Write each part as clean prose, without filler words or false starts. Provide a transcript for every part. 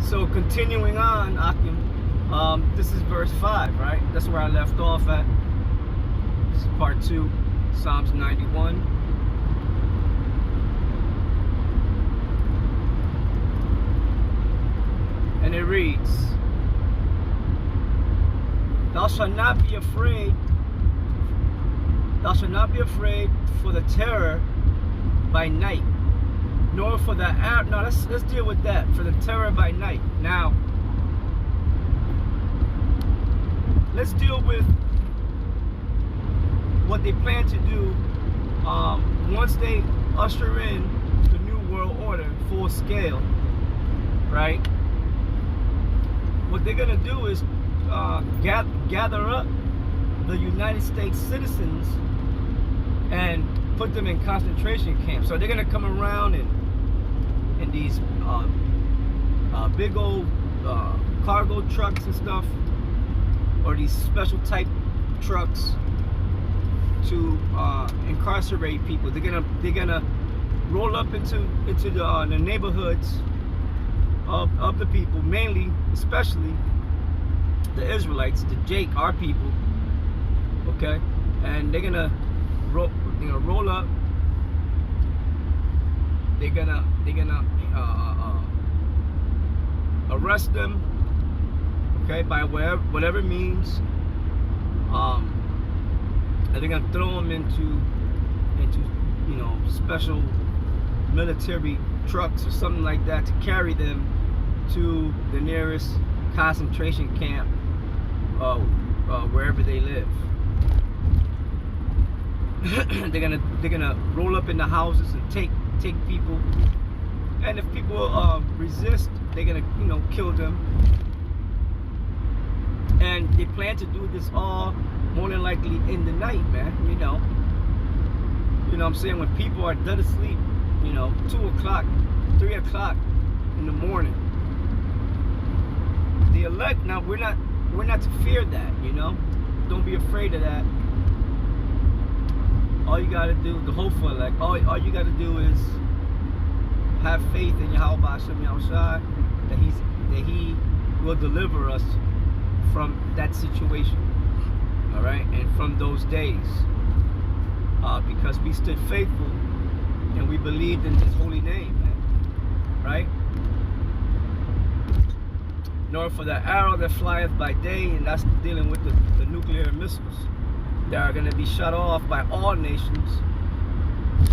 So continuing on, Akim, this is verse 5, right? That's where I left off at. This is part 2, Psalms 91. And it reads, Thou shalt not be afraid for the terror by night, nor for the arrow. No, let's deal with that. For the terror by night. Now, let's deal with what they plan to do once they usher in the New World Order full scale, right? What they're gonna do is gather up the United States citizens and put them in concentration camps. So they're gonna come around in these big old cargo trucks and stuff, or these special type trucks to incarcerate people. They're gonna roll up into the neighborhoods of the people, mainly, especially the Israelites, our people. Okay, and they're gonna roll up. They're gonna arrest them, okay, by whatever means, and they're gonna throw them into special military trucks or something like that to carry them to the nearest concentration camp, wherever they live. They're gonna roll up in the houses and take people, and if people resist, they're gonna kill them. And they plan to do this all more than likely in the night, man. You know what I'm saying, when people are dead asleep, 2 o'clock, 3 o'clock in the morning. The elect, now we're not to fear that, don't be afraid of that. All you gotta do, the hopeful elect, all you gotta do is have faith in Yahweh Hashem Yahushua that he will deliver us from that situation, all right, and from those days, because we stood faithful and we believed in His holy name, man, right? Nor for the arrow that flieth by day, and that's dealing with the nuclear missiles that are going to be shut off by all nations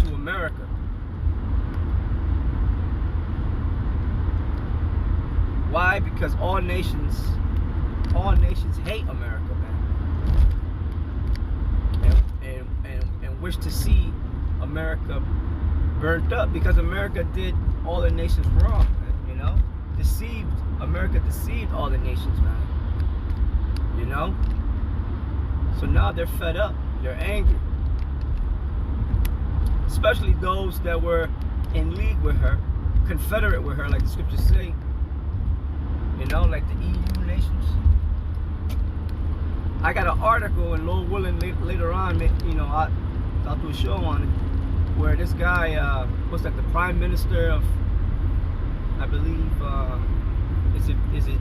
to America. Why? Because all nations hate America, man, and wish to see America burnt up, because America did all the nations wrong, man, America deceived all the nations, man. So now they're fed up, they're angry, especially those that were in league with her, confederate with her, like the scriptures say, like the EU nations. I got an article, and Lord willing, later on, I'll do a show on it, where this guy was like the prime minister of, I believe, is it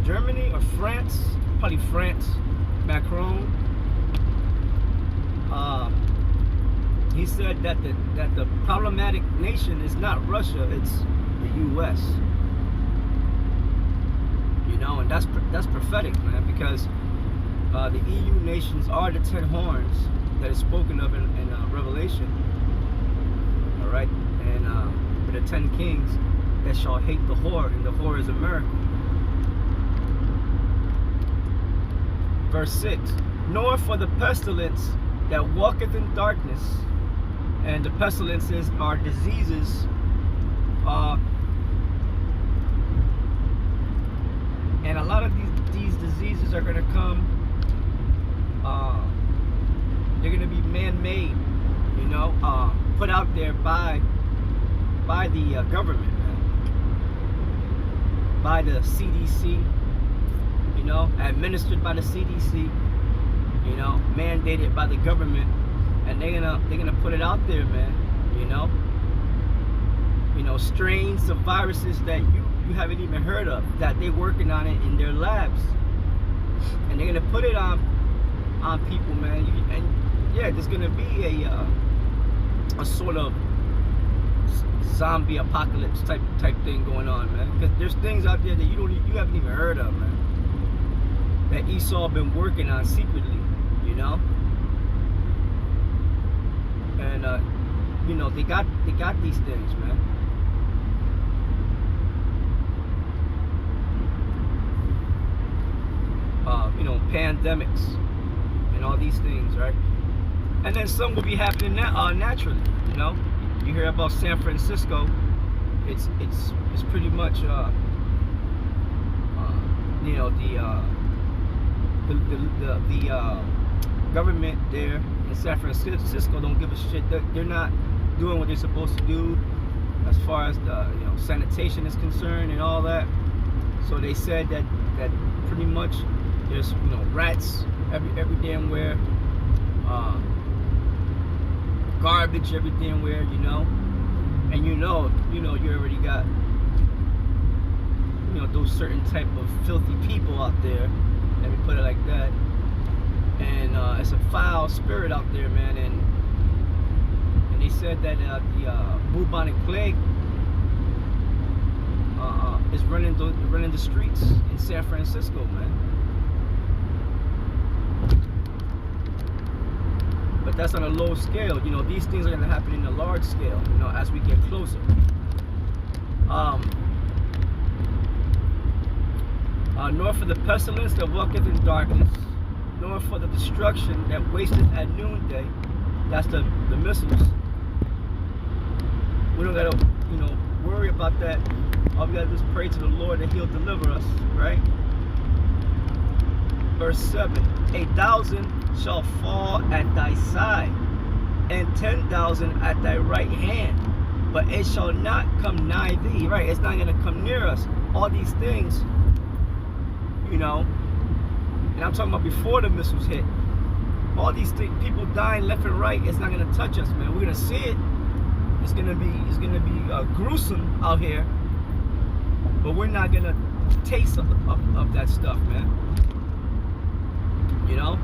Germany or France? Probably France. Macron. He said that the problematic nation is not Russia, it's the U.S. And that's prophetic, man, because the EU nations are the 10 horns that is spoken of in Revelation. All right, and for the 10 kings that shall hate the whore, and the whore is America. Verse 6, nor for the pestilence that walketh in darkness, and the pestilences are diseases, and a lot of these diseases are going to come, they're going to be man-made, put out there by the government, man, by the CDC, administered by the CDC, mandated by the government, and they're gonna put it out there, man. Strains of viruses that you haven't even heard of, that they're working on it in their labs, and they're gonna put it on people, man. And yeah, there's gonna be a sort of zombie apocalypse type thing going on, man. Because there's things out there that you haven't even heard of, man. That Esau been working on secretly, you know. And you know, they got these things, man. You know, pandemics and all these things, right? And then some will be happening naturally, you know. You hear about San Francisco, it's pretty much you know, the government there in San Francisco don't give a shit. They're not doing what they're supposed to do as far as the, you know, sanitation is concerned and all that. So they said that pretty much there's, you know, rats every damn where, garbage every damn where, you know. And you know you already got, you know, those certain type of filthy people out there, let me put it like that. And it's a foul spirit out there, man. And they said that the bubonic plague is running the streets in San Francisco, man. But that's on a low scale. You know, these things are going to happen in a large scale, you know, as we get closer. Nor for the pestilence that walketh in darkness, nor for the destruction that wasteth at noonday. That's the missiles. We don't gotta, you know, worry about that. All we gotta do is pray to the Lord that He'll deliver us, right? Verse 7, 1,000 shall fall at thy side, and 10,000 at thy right hand, but it shall not come nigh thee, right? It's not gonna come near us. All these things, you know, and I'm talking about before the missiles hit. All these things, people dying left and right, it's not gonna touch us, man. We're gonna see it. It's gonna be gruesome out here, but we're not gonna taste of that stuff, man. You know,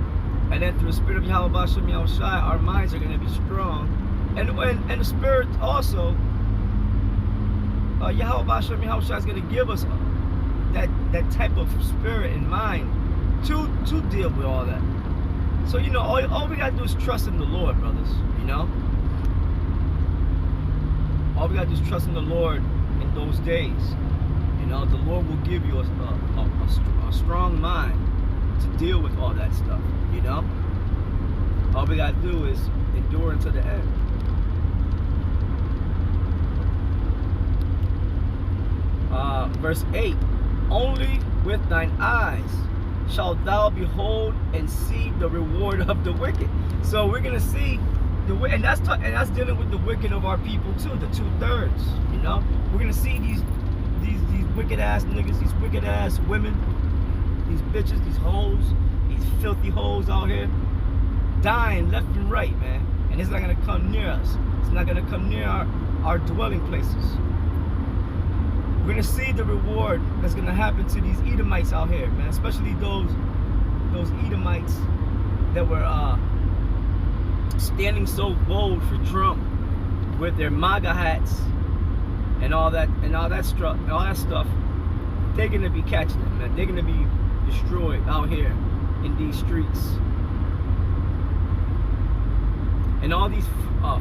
and then through the Spirit of Yahweh Shem Yahushai, our minds are gonna be strong, and the Spirit also, Yahweh Shem Yahushai is gonna give us that type of spirit and mind to deal with all that. So, you know, all we gotta do is trust in the Lord, brothers. You know, all we gotta do is trust in the Lord in those days. You know, the Lord will give you a strong mind to deal with all that stuff. You know, all we gotta do is endure until the end. Verse 8. Only with thine eyes shalt thou behold and see the reward of the wicked. So we're gonna see and that's dealing with the wicked of our people too, the 2/3. You know, we're gonna see these wicked ass niggas, these wicked ass women, these bitches, these hoes, these filthy hoes out here dying left and right, man. And it's not gonna come near us. It's not gonna come near our dwelling places. We're gonna see the reward that's gonna happen to these Edomites out here, man. Especially those Edomites that were standing so bold for Trump with their MAGA hats and all that stuff. They're gonna be catching them, man. They're gonna be destroyed out here in these streets. And all these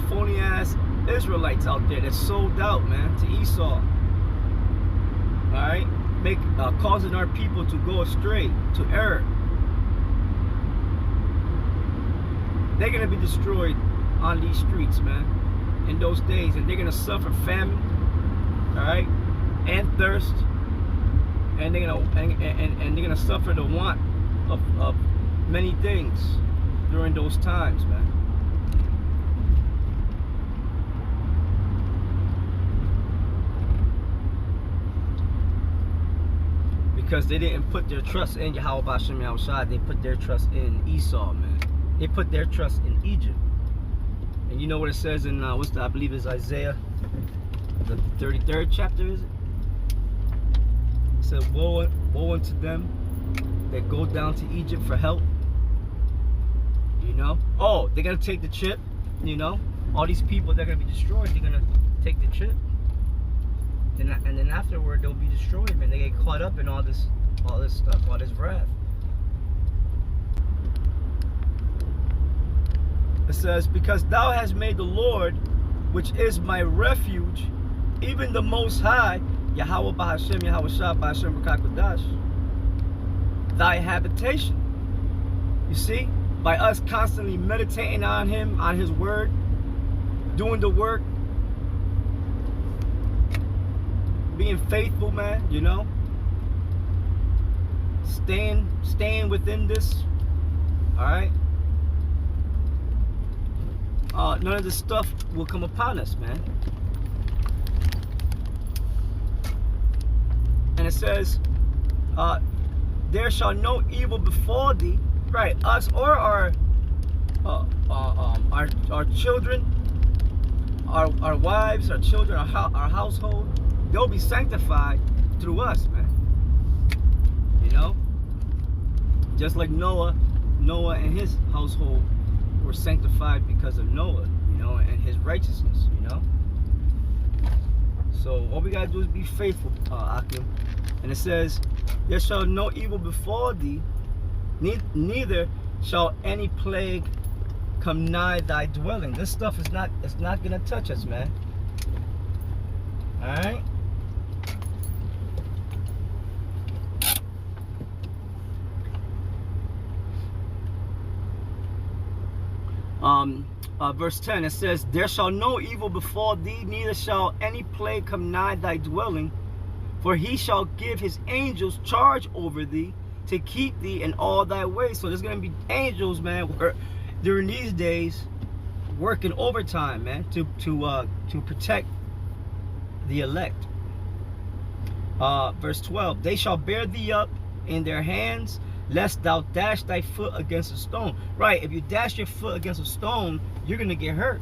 phony ass Israelites out there that sold out, man, to Esau. Alright, causing our people to go astray, to error. They're gonna be destroyed on these streets, man, in those days, and they're gonna suffer famine, alright, and thirst, and they're gonna suffer the want of many things during those times, man. Because they didn't put their trust in Yahweh Shem Yahushai, they put their trust in Esau, man. They put their trust in Egypt. And you know what it says in I believe it's Isaiah, the 33rd chapter, is it? said, woe unto them that go down to Egypt for help. You know? Oh, they're gonna take the chip, you know? All these people that are gonna be destroyed, they're gonna take the chip. And then afterward they'll be destroyed, man. They get caught up in all this stuff, all this wrath. It says, because thou hast made the Lord, which is my refuge, even the Most High, Yahweh Bahashem, Yahweh Shah, Bahashem Rakakwadash, thy habitation. You see, by us constantly meditating on him, on his word, doing the work, being faithful, man, you know, staying within this, all right. None of this stuff will come upon us, man. And it says, there shall no evil befall thee, right? Us or our children, our wives, our children, our household, they'll be sanctified through us, man. You know, just like Noah and his household were sanctified because of Noah, you know, and his righteousness, you know. So all we gotta do is be faithful, Akim. And it says, there shall no evil befall thee, neither shall any plague come nigh thy dwelling. This stuff is not gonna touch us, man. All right. Verse 10, it says, there shall no evil befall thee, neither shall any plague come nigh thy dwelling, for he shall give his angels charge over thee to keep thee in all thy ways. So there's going to be angels, man, during these days working overtime, man, to protect the elect. Verse 12, they shall bear thee up in their hands, lest thou dash thy foot against a stone. Right, if you dash your foot against a stone, you're gonna get hurt,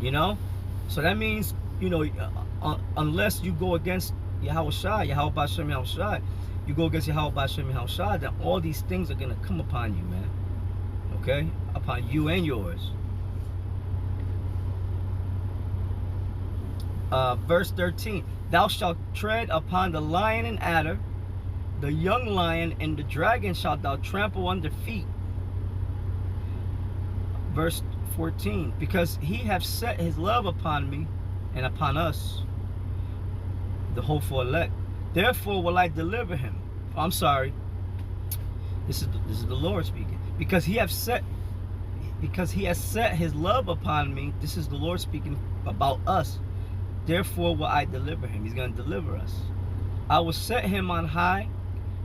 you know. So that means, you know, unless you go against Yahweh Shai, Yahweh Bashem, Yahweh Shai, you go against Yahweh Bashem, Yahweh Shai, then all these things are gonna come upon you, man. Okay, upon you and yours. Verse 13, thou shalt tread upon the lion and adder, the young lion and the dragon shalt thou trample under feet. Verse 14, because he hath set his love upon me and upon us, the hopeful elect, therefore will I deliver him. Oh, I'm sorry. This is the Lord speaking. Because he has set his love upon me. This is the Lord speaking about us. Therefore will I deliver him. He's going to deliver us. I will set him on high,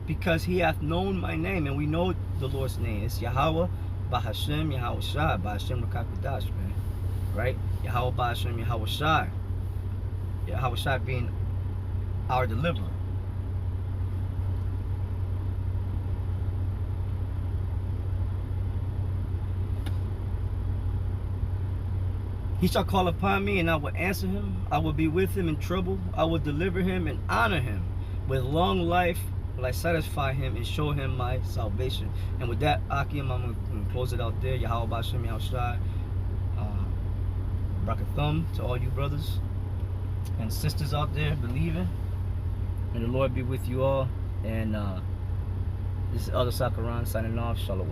because he hath known my name. And we know the Lord's name. It's Yahweh Bahashem, Yahweh Shai, Bahashem Rakakwadash, man. Right? Yahweh Bahashem, Yahweh Shai. Yahweh Shai being our deliverer. He shall call upon me, and I will answer him. I will be with him in trouble. I will deliver him and honor him. With long life will I satisfy him and show him my salvation. And with that, Akim, I'm going to close it out there. Yahweh Bashem, Yahweh Shai. Brakathum to all you brothers and sisters out there believing. And the Lord be with you all. And this is Elder Sakaran signing off. Shalom.